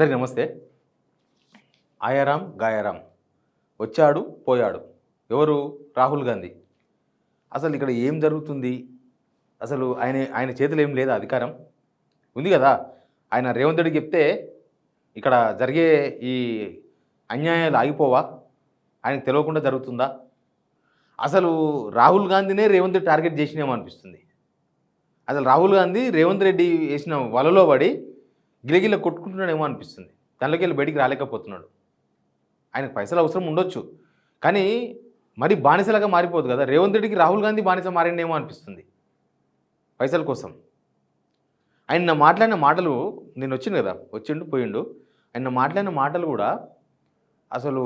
అందరికీ నమస్తే. ఆయారాం గాయారాం వచ్చాడు పోయాడు. ఎవరు? రాహుల్ గాంధీ. అసలు ఇక్కడ ఏం జరుగుతుంది? అసలు ఆయన చేతిలో ఏం లేదా అధికారం? ఉంది కదా. ఆయన రేవంత్ రెడ్డికి చెప్తే ఇక్కడ జరిగే ఈ అన్యాయాలు ఆగిపోవా? ఆయనకు తెలియకుండా జరుగుతుందా? అసలు రాహుల్ గాంధీనే రేవంత్ రెడ్డి టార్గెట్ చేసినేమో అనిపిస్తుంది. అసలు రాహుల్ గాంధీ రేవంత్ రెడ్డి వేసిన వలలో పడి గిలగిల కొట్టుకుంటున్నాడేమో అనిపిస్తుంది. దానిలోకి వెళ్ళి బయటికి రాలేకపోతున్నాడు. ఆయనకు పైసలు అవసరం ఉండొచ్చు, కానీ మరి బానిసలాగా మారిపోదు కదా. రేవంత్ రెడ్డికి రాహుల్ గాంధీ బానిస మారిండేమో అనిపిస్తుంది పైసల కోసం. ఆయన మాట్లాడిన మాటలు, నేను వచ్చింది కదా, వచ్చిండు పోయిండు. ఆయన మాట్లాడిన మాటలు కూడా అసలు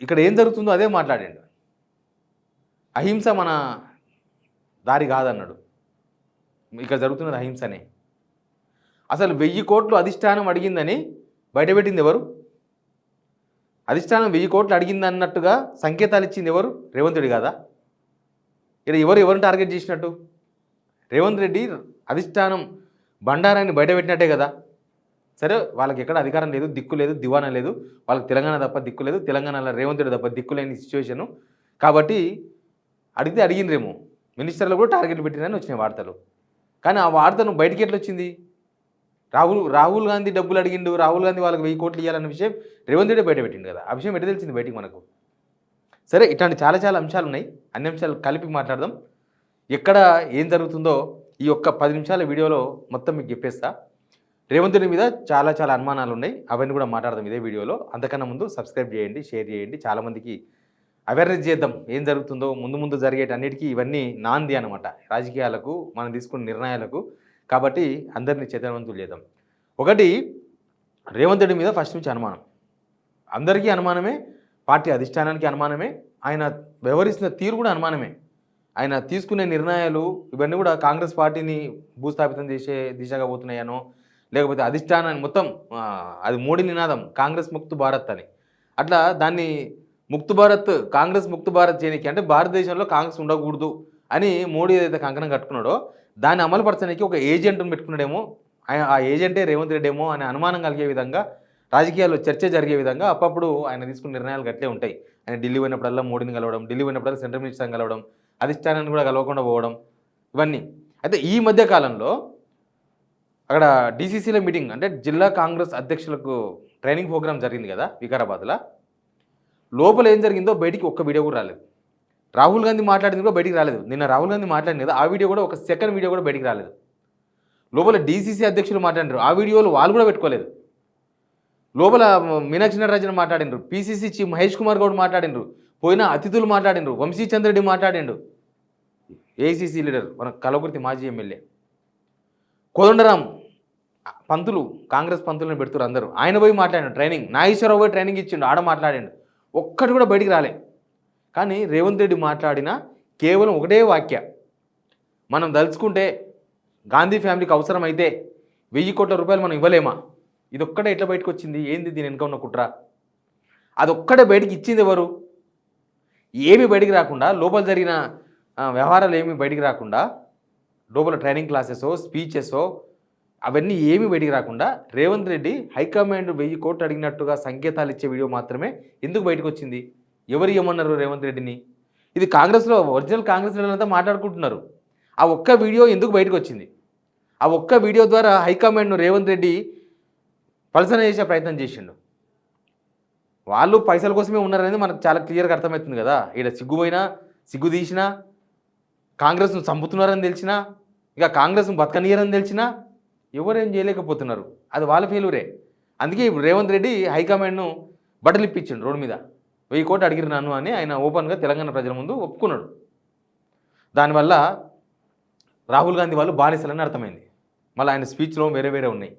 ఇక్కడ ఏం జరుగుతుందో అదే మాట్లాడిండు. అహింస మన దారి కాదన్నాడు. ఇక్కడ జరుగుతున్నది అహింసనే. అసలు 1000 కోట్లు అధిష్టానం అడిగిందని బయటపెట్టింది ఎవరు? అధిష్టానం 1000 కోట్లు అడిగింది అన్నట్టుగా సంకేతాలు ఇచ్చింది ఎవరు? రేవంత్ రెడ్డి కాదా? ఇక్కడ ఎవరిని టార్గెట్ చేసినట్టు? రేవంత్ రెడ్డి అధిష్టానం బండారాన్ని బయటపెట్టినట్టే కదా. సరే, వాళ్ళకి ఎక్కడ అధికారం లేదు, దిక్కు లేదు, దివానా లేదు. వాళ్ళకి తెలంగాణ తప్ప దిక్కు లేదు, తెలంగాణలో రేవంత్ రెడ్డి తప్ప దిక్కు లేని సిచ్యువేషను. కాబట్టి అడిగితే అడిగిండ్రేమో, మినిస్టర్లు కూడా టార్గెట్ పెట్టినని వచ్చినాయి వార్తలు. కానీ ఆ వార్తను బయటికి ఎట్లా వచ్చింది? రాహుల్ గాంధీ డబ్బులు అడిగిండు, రాహుల్ గాంధీ వాళ్ళకి 1000 కోట్లు ఇవ్వాలన్న విషయం రేవంత్ రెడ్డి బయట పెట్టిండు కదా. ఆ విషయం ఎట్లా తెలిసింది బయటికి మనకు? సరే, ఇట్లాంటి చాలా చాలా అంశాలు ఉన్నాయి. అన్ని అంశాలు కలిపి మాట్లాడదాం. ఎక్కడ ఏం జరుగుతుందో ఈ ఒక్క 10 నిమిషాల వీడియోలో మొత్తం మీకు చెప్పేస్తా. రేవంత్ రెడ్డి మీద చాలా చాలా అనుమానాలు ఉన్నాయి, అవన్నీ కూడా మాట్లాడదాం ఇదే వీడియోలో. అంతకన్నా ముందు సబ్స్క్రైబ్ చేయండి, షేర్ చేయండి, చాలామందికి అవేర్నెస్ చేద్దాం ఏం జరుగుతుందో. ముందు జరిగేటన్నిటికీ ఇవన్నీ నాంది అనమాట రాజకీయాలకు, మనం తీసుకున్న నిర్ణయాలకు. కాబట్టి అందరినీ చైతన్యవంతులు చేద్దాం. ఒకటి, రేవంత్ రెడ్డి మీద ఫస్ట్ నుంచి అనుమానం, అందరికీ అనుమానమే, పార్టీ అధిష్టానానికి అనుమానమే, ఆయన వ్యవహరిస్తున్న తీరు కూడా అనుమానమే. ఆయన తీసుకునే నిర్ణయాలు ఇవన్నీ కూడా కాంగ్రెస్ పార్టీని భూస్థాపితం చేసే దిశగా పోతున్నాయనో, లేకపోతే అధిష్టానాన్ని మొత్తం అది మోడీ నినాదం కాంగ్రెస్ ముక్త్ భారత్ అని, అట్లా దాన్ని ముక్త్ భారత్, కాంగ్రెస్ ముక్త్ భారత్ చేయడానికి, అంటే భారతదేశంలో కాంగ్రెస్ ఉండకూడదు అని మోడీ ఏదైతే కంకణం కట్టుకున్నాడో దాన్ని అమలుపరచడానికి ఒక ఏజెంట్ను పెట్టుకున్నాడేమో. ఆ ఏజెంటే రేవంత్ రెడ్డి ఏమో అనే అనుమానం కలిగే విధంగా, రాజకీయాల్లో చర్చ జరిగే విధంగా అప్పుడప్పుడు ఆయన తీసుకున్న నిర్ణయాలు గట్లే ఉంటాయి. ఆయన ఢిల్లీ పోయినప్పుడల్లా మోడీని కలవడం, ఢిల్లీ పోయినప్పుడల్లా సెంట్రల్ మినిస్టర్ని కలవడం, అధిష్టానాన్ని కూడా కలవకుండా పోవడం, ఇవన్నీ. అయితే ఈ మధ్య కాలంలో అక్కడ డీసీసీలో మీటింగ్, అంటే జిల్లా కాంగ్రెస్ అధ్యక్షులకు ట్రైనింగ్ ప్రోగ్రామ్ జరిగింది కదా వికారాబాద్లో. లోపల ఏం జరిగిందో బయటికి ఒక్క వీడియో కూడా రాలేదు. రాహుల్ గాంధీ మాట్లాడింది కూడా బయటికి రాలేదు. నిన్న రాహుల్ గాంధీ మాట్లాడింది కదా, ఆ వీడియో కూడా, ఒక సెకండ్ వీడియో కూడా బయటికి రాలేదు. లోపల డీసీసీ అధ్యక్షులు మాట్లాడినారు, ఆ వీడియోలు వాళ్ళు కూడా పెట్టుకోలేదు. లోపల మీనాక్షి నటరాజన్ మాట్లాడినారు, పీసీసీ చీఫ్ మహేష్ కుమార్ గౌడ్ మాట్లాడినారు, పోయిన అతిథులు మాట్లాడినారు, వంశీచంద్రెడ్డి మాట్లాడిండు, ఏఐసీసీ లీడర్ మన కలవకుర్తి మాజీ ఎమ్మెల్యే కోదండరాం, పంతులు, కాంగ్రెస్ పంతులను పెడుతున్నారు అందరూ. ఆయన పోయి మాట్లాడాడు ట్రైనింగ్, నాగేశ్వరరావు పోయి ట్రైనింగ్ ఇచ్చిండు, ఆడ మాట్లాడిండు, ఒక్కటి కూడా బయటికి రాలే. కానీ రేవంత్ రెడ్డి మాట్లాడిన కేవలం ఒకటే వాక్య, మనం దలుచుకుంటే గాంధీ ఫ్యామిలీకి అవసరమైతే 1000 కోట్ల రూపాయలు మనం ఇవ్వలేమా? ఇదొక్కడే ఎట్లా బయటకు వచ్చింది? ఏంది దీని వెనుక ఉన్న కుట్ర? అదొక్కడే బయటికి ఇచ్చింది ఎవరు? ఏమి బయటికి రాకుండా, లోపల జరిగిన వ్యవహారాలు ఏమి బయటికి రాకుండా, లోపల ట్రైనింగ్ క్లాసెసో స్పీచెసో అవన్నీ ఏమీ బయటికి రాకుండా రేవంత్ రెడ్డి హైకమాండ్ 1000 కోట్లు అడిగినట్టుగా సంకేతాలు ఇచ్చే వీడియో మాత్రమే ఎందుకు బయటకు వచ్చింది? ఎవరు ఏమన్నారు రేవంత్ రెడ్డిని? ఇది కాంగ్రెస్లో ఒరిజినల్ కాంగ్రెస్ లీడర్లంతా మాట్లాడుకుంటున్నారు. ఆ ఒక్క వీడియో ఎందుకు బయటకు వచ్చింది? ఆ ఒక్క వీడియో ద్వారా హైకమాండ్ను రేవంత్ రెడ్డి పలసన చేసే ప్రయత్నం చేసిండు. వాళ్ళు పైసల కోసమే ఉన్నారనేది మనకు చాలా క్లియర్గా అర్థమవుతుంది కదా. ఇక్కడ సిగ్గుపోయినా, సిగ్గు తీసినా, కాంగ్రెస్ను చంపుతున్నారని తెలిసినా, ఇక కాంగ్రెస్ను బతకనీయరని తెలిసినా ఎవరేం చేయలేకపోతున్నారు. అది వాళ్ళ ఫెయిల్యూరే. అందుకే ఇప్పుడు రేవంత్ రెడ్డి హైకమాండ్ను బట్టలు ఇప్పించిండు రోడ్డు మీద. 1000 కోట్లు అడిగిరు నన్ను అని ఆయన ఓపెన్గా తెలంగాణ ప్రజల ముందు ఒప్పుకున్నాడు. దానివల్ల రాహుల్ గాంధీ వాళ్ళు బానిసలని అర్థమైంది. మళ్ళీ ఆయన స్పీచ్లో వేరే వేరే ఉన్నాయి.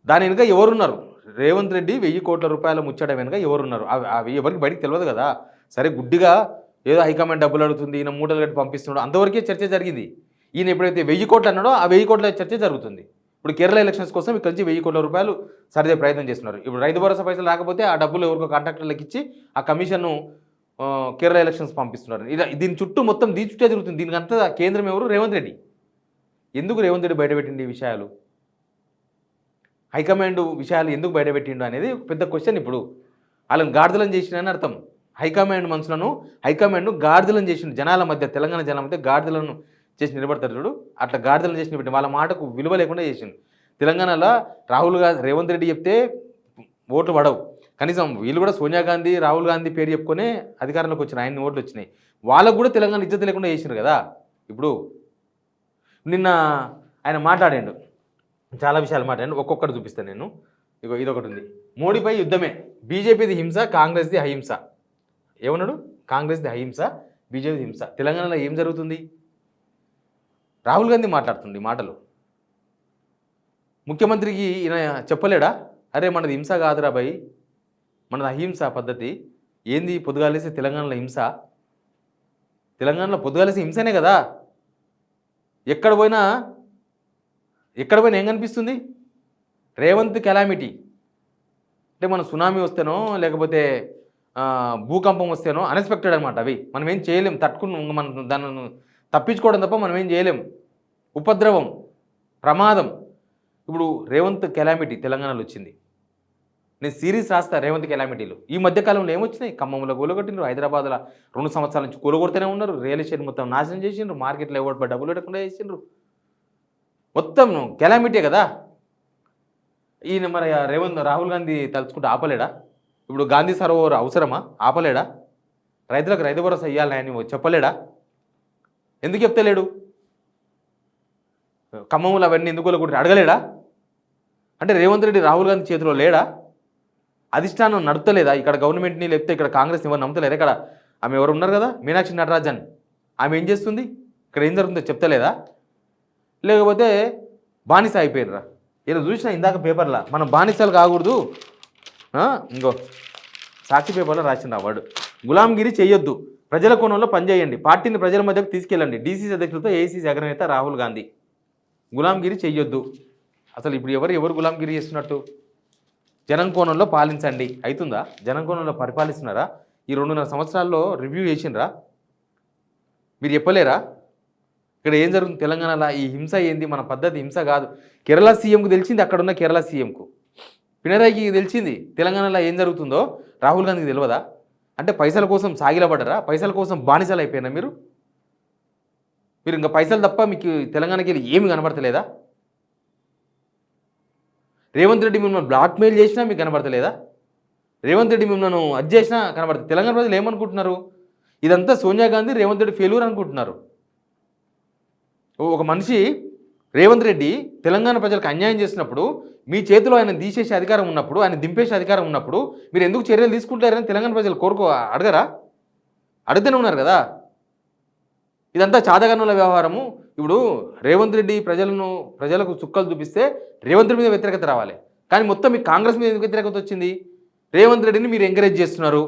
దాని వెనుక ఎవరున్నారు? రేవంత్ రెడ్డి 1000 కోట్ల రూపాయల ముచ్చట వెనుక ఎవరున్నారు? అవి ఎవరికి బయటికి తెలియదు కదా. సరే, గుడ్డిగా ఏదో హైకమాండ్ డబ్బులు అడుగుతుంది, ఈయన మూటలు కట్టి పంపిస్తున్నాడు, అంతవరకే చర్చ జరిగింది. ఈయన ఎప్పుడైతే 1000 కోట్లు అన్నాడో ఆ 1000 కోట్ల చర్చ జరుగుతుంది. ఇప్పుడు కేరళ ఎలక్షన్స్ కోసం ఇక్కడ నుంచి 1000 కోట్ల రూపాయలు సరిదే ప్రయత్నం చేస్తున్నారు. ఇప్పుడు రైతు భరోసా పైసలు రాకపోతే ఆ డబ్బులు ఎవరికో కాంట్రాక్టర్లకు ఇచ్చి ఆ కమిషన్ను కేరళ ఎలక్షన్స్ పంపిస్తున్నారు. ఇలా దీని చుట్టూ మొత్తం చుట్టే జరుగుతుంది. దీనికంతా కేంద్రం ఎవరు? రేవంత్ రెడ్డి. ఎందుకు రేవంత్ రెడ్డి బయటపెట్టింది ఈ విషయాలు? హైకమాండ్ విషయాలు ఎందుకు బయటపెట్టిండు అనేది పెద్ద క్వశ్చన్. ఇప్పుడు వాళ్ళని గాడిదలను చేసిండని అర్థం. హైకమాండ్ మనుషులను హైకమాండ్ను గాడిదలను చేసిండు. జనాల మధ్య, తెలంగాణ జనాల మధ్య గాడిదలను చేసి నిలబడతారు చూడు, అట్లా గాడిదలను చేసి నిలబెట్టి వాళ్ళ మాటకు విలువ లేకుండా చేసిండు. తెలంగాణలో రేవంత్ రెడ్డి చెప్తే ఓట్లు పడవు. కనీసం వీళ్ళు కూడా సోనియా గాంధీ, రాహుల్ గాంధీ పేరు చెప్పుకొని అధికారంలోకి వచ్చిన ఆయన ఓట్లు వచ్చినాయి. వాళ్ళకు కూడా తెలంగాణ ఇజ్జత లేకుండా చేసిండ్రు కదా. ఇప్పుడు నిన్న ఆయన మాట్లాడాడు, చాలా విషయాలు మాట్లాడండి, ఒక్కొక్కటి చూపిస్తాను నేను. ఇదొకటి ఉంది, మోడీపై యుద్ధమే, బీజేపీది హింస, కాంగ్రెస్ది అహింస. ఏమన్నాడు? కాంగ్రెస్ది అహింస, బీజేపీది హింస. తెలంగాణలో ఏం జరుగుతుంది? రాహుల్ గాంధీ మాట్లాడుతుంది మాటలు. ముఖ్యమంత్రికి ఈయన చెప్పలేడా? అరే మనది హింస కాదురా భయ్, మనది అహింస పద్ధతి. ఏంది పొద్దుగాలేసి తెలంగాణలో హింస? తెలంగాణలో పొద్దుగాలేసి హింసనే కదా. ఎక్కడ పోయినా ఏం కనిపిస్తుంది? రేవంత్ కెలామిటీ. అంటే మనం సునామీ వస్తేనో లేకపోతే భూకంపం వస్తేనో అన్ఎక్స్పెక్టెడ్ అనమాట. అవి మనం ఏం చేయలేం, మనం దాన్ని తప్పించుకోవడం తప్ప మనం ఏం చేయలేం. ఉపద్రవం, ప్రమాదం. ఇప్పుడు రేవంత్ కెలామిటీ తెలంగాణలో వచ్చింది. నేను సిరీస్ రాస్తా రేవంత్ కెలామిటీలు. ఈ మధ్యకాలంలో ఏమొచ్చినాయి? ఖమ్మంలో కూలగొట్టిండ్రు, హైదరాబాద్లో 2 సంవత్సరాల నుంచి కూలగొడుతూనే ఉన్నారు, రియల్ ఎస్టేట్ మొత్తం నాశనం చేసిండ్రు, మార్కెట్లో ఎవరు డబ్బులు పెట్టకుండా చేసిండ్రు. మొత్తం కెలామిటీ కదా. ఈయన మరి రాహుల్ గాంధీ తలుచుకుంటే ఆపలేడా? ఇప్పుడు గాంధీ సరోవర్ అవసరమా? ఆపలేడా? రైతులకు రైతు భరోసా ఇవ్వాలని ఆయన చెప్పలేడా? ఎందుకు చెప్తలేడు? ఖమ్మంలో అవన్నీ ఎందుకు కూడా అడగలేడా? అంటే రేవంత్ రెడ్డి రాహుల్ గాంధీ చేతిలో లేడా? అధిష్టానం నడుతలేదా? ఇక్కడ గవర్నమెంట్ని లేకపోతే ఇక్కడ కాంగ్రెస్ని ఎవరు నమ్ముతలేరా? ఇక్కడ ఆమె ఎవరు ఉన్నారు కదా, మీనాక్షి నటరాజన్, ఆమె ఏం చేస్తుంది? ఇక్కడ ఏం జరుగుతుందో చెప్తలేదా? లేకపోతే బానిస అయిపోయినరా? ఇలా చూసినా ఇందాక పేపర్లో, మనం బానిసలు కాకూడదు. ఇంకో సాక్షి పేపర్లో రాసిన వాడు, గులాంగిరి చేయొద్దు, ప్రజల కోణంలో పనిచేయండి, పార్టీని ప్రజల మధ్యకు తీసుకెళ్ళండి, డీసీసీ అధ్యక్షులతో ఏఐసీసీ అగ్రనేత రాహుల్ గాంధీ. గులాంగిరి చెయ్యొద్దు. అసలు ఇప్పుడు ఎవరు గులాంగిరి చేస్తున్నట్టు? జనం కోణంలో పాలించండి అవుతుందా? జనం కోణంలో పరిపాలిస్తున్నారా? ఈ 2.5 సంవత్సరాల్లో రివ్యూ చేసిండ్రా? మీరు చెప్పలేరా ఇక్కడ ఏం జరుగుతుంది తెలంగాణలో? ఈ హింస ఏంది? మన పద్ధతి హింస కాదు. కేరళ సీఎంకు తెలిసింది, అక్కడున్న కేరళ సీఎంకు, పినరాయికి తెలిసింది తెలంగాణలో ఏం జరుగుతుందో, రాహుల్ గాంధీకి తెలియదా? అంటే పైసల కోసం సాగిలపడ్డరా? పైసల కోసం బానిసలు అయిపోయినా మీరు ఇంకా పైసలు తప్ప మీకు తెలంగాణకి వెళ్ళి ఏమి కనబడతలేదా? రేవంత్ రెడ్డి మిమ్మల్ని బ్లాక్మెయిల్ చేసినా మీకు కనబడతలేదా? రేవంత్ రెడ్డి మిమ్మల్ని అది చేసినా కనబడుతుంది. తెలంగాణ ప్రజలు ఏమనుకుంటున్నారు? ఇదంతా సోనియా గాంధీ, రేవంత్ రెడ్డి ఫెయిల్యూర్ అనుకుంటున్నారు. ఒక మనిషి రేవంత్ రెడ్డి తెలంగాణ ప్రజలకు అన్యాయం చేసినప్పుడు, మీ చేతిలో ఆయన తీసేసే అధికారం ఉన్నప్పుడు, ఆయన దింపేసే అధికారం ఉన్నప్పుడు మీరు ఎందుకు చర్యలు తీసుకుంటారని తెలంగాణ ప్రజలు అడగరా? అడుగుతూనే ఉన్నారు కదా. ఇదంతా చాదగన్నుల వ్యవహారము. ఇప్పుడు రేవంత్ రెడ్డి ప్రజలకు చుక్కలు చూపిస్తే రేవంత్ రెడ్డి మీద వ్యతిరేకత రావాలి, కానీ మొత్తం మీకు కాంగ్రెస్ మీద ఎందుకు వ్యతిరేకత వచ్చింది? రేవంత్ రెడ్డిని మీరు ఎంకరేజ్ చేస్తున్నారు,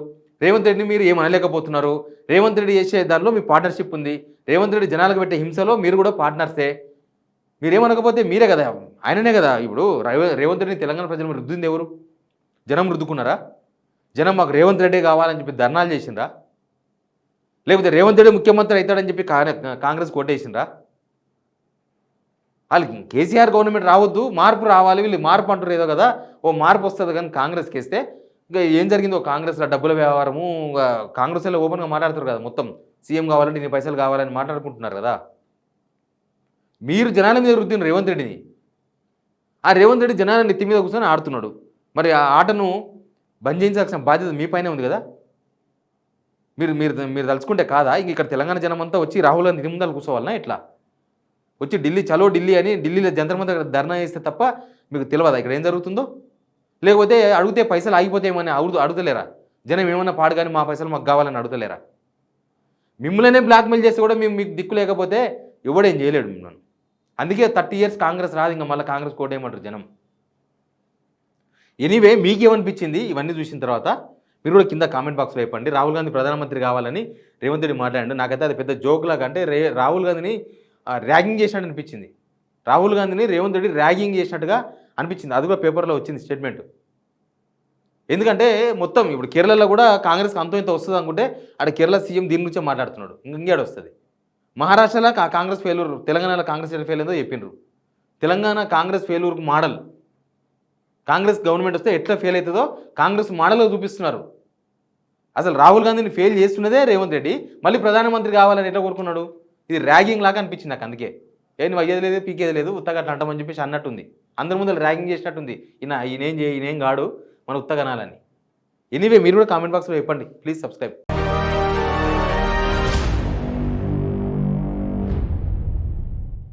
రేవంత్ రెడ్డిని మీరు ఏం అనలేకపోతున్నారు. రేవంత్ రెడ్డి చేసే దానిలో మీ పార్ట్నర్షిప్ ఉంది. రేవంత్ రెడ్డి జనాలకు పెట్టే హింసలో మీరు కూడా పార్ట్నర్సే. మీరేమనకపోతే మీరే కదా, ఆయననే కదా. ఇప్పుడు రేవంత్ రెడ్డిని తెలంగాణ ప్రజలు రుద్దింది ఎవరు? జనం రుద్దుకున్నారా? జనం మాకు రేవంత్ రెడ్డి కావాలని చెప్పి ధర్నాలు చేసిండ్రా? లేకపోతే రేవంత్ రెడ్డి ముఖ్యమంత్రి అవుతాడని చెప్పి కాంగ్రెస్ కోటేసిండ్రా? వాళ్ళకి కేసీఆర్ గవర్నమెంట్ రావద్దు, మార్పు రావాలి, వీళ్ళు మార్పు అంటారు ఏదో కదా, ఓ మార్పు వస్తుంది. కానీ కాంగ్రెస్కి వేస్తే ఇంకా ఏం జరిగిందో, కాంగ్రెస్లో డబ్బుల వ్యవహారము, కాంగ్రెస్లో ఓపెన్గా మాట్లాడుతారు కదా, మొత్తం సీఎం కావాలంటే ఇన్ని పైసలు కావాలని మాట్లాడుకుంటున్నారు కదా. మీరు జనాల మీద రుద్దిన రేవంత్ రెడ్డిని, ఆ రేవంత్ రెడ్డి జనాల నెత్తి మీద కూర్చొని ఆడుతున్నాడు. మరి ఆ ఆటను బంద్ చేయించాల్సిన బాధ్యత మీ పైనే ఉంది కదా. మీరు మీరు మీరు తలుచుకుంటే కాదా? ఇంక ఇక్కడ తెలంగాణ జనం అంతా వచ్చి రాహుల్ గాంధీ ముందాలు కూర్చోవాలన్నా? ఇట్లా వచ్చి ఢిల్లీ, చలో ఢిల్లీ అని ఢిల్లీలో జంతర్ మంతర్ ధర్నా చేస్తే తప్ప మీకు తెలియదా ఇక్కడ ఏం జరుగుతుందో? లేకపోతే అడిగితే పైసలు ఆగిపోతాయేమని అడుగుతలేరా? జనం ఏమన్నా పాడు కానీ మా పైసలు మాకు కావాలని అడుగుతలేరా? మిమ్మల్నే బ్లాక్మెయిల్ చేస్తే కూడా మీకు దిక్కు లేకపోతే ఎవడేం చేయలేడు మిమ్మల్ని. అందుకే 30 years కాంగ్రెస్ రాదు, ఇంకా మళ్ళీ కాంగ్రెస్ కోటేయమంటారు జనం. ఎనీవే, మీకేమనిపించింది ఇవన్నీ చూసిన తర్వాత? మీరు కూడా కింద కామెంట్ బాక్స్లో చెప్పండి. రాహుల్ గాంధీ ప్రధానమంత్రి కావాలని రేవంత్ రెడ్డి మాట్లాడండి. నాకైతే అది పెద్ద జోక్ లాగా, అంటే రాహుల్ గాంధీని ర్యాగింగ్ చేసినట్టు అనిపించింది. రాహుల్ గాంధీని రేవంత్ రెడ్డి ర్యాగింగ్ చేసినట్టుగా అనిపించింది. అది కూడా పేపర్లో వచ్చింది స్టేట్మెంట్. ఎందుకంటే మొత్తం ఇప్పుడు కేరళలో కూడా కాంగ్రెస్కి అంతో ఇంత వస్తుంది అనుకుంటే అక్కడ కేరళ సీఎం దీని నుంచే మాట్లాడుతున్నాడు. ఇంకేడు వస్తుంది. మహారాష్ట్రలో కాంగ్రెస్ ఫెయిల్యూర్, తెలంగాణలో కాంగ్రెస్ ఫెయిల్ ఏందో చెప్పిండ్రు. తెలంగాణ కాంగ్రెస్ ఫెయిల్యూర్కి మోడల్. కాంగ్రెస్ గవర్నమెంట్ వస్తే ఎట్లా ఫెయిల్ అవుతుందో కాంగ్రెస్ మోడల్లో చూపిస్తున్నారు. అసలు రాహుల్ గాంధీని ఫెయిల్ చేస్తున్నదే రేవంత్ రెడ్డి, మళ్ళీ ప్రధానమంత్రి కావాలని ఎట్లా కోరుకున్నాడు? ఇది ర్యాగింగ్ లాగా అనిపించింది నాకు. అందుకే నువ్వు అయ్యేది లేదు పీకేది లేదు ఉత్తగా అట్లా అంటామని చెప్పేసి అన్నట్టుంది. అందరి ముందు ర్యాగింగ్ చేసినట్టుంది. ఈయనేం కాడు మన ఉత్తగనాలని. ఎనీవే మీరు కూడా కామెంట్ బాక్స్లో చెప్పండి. Please subscribe.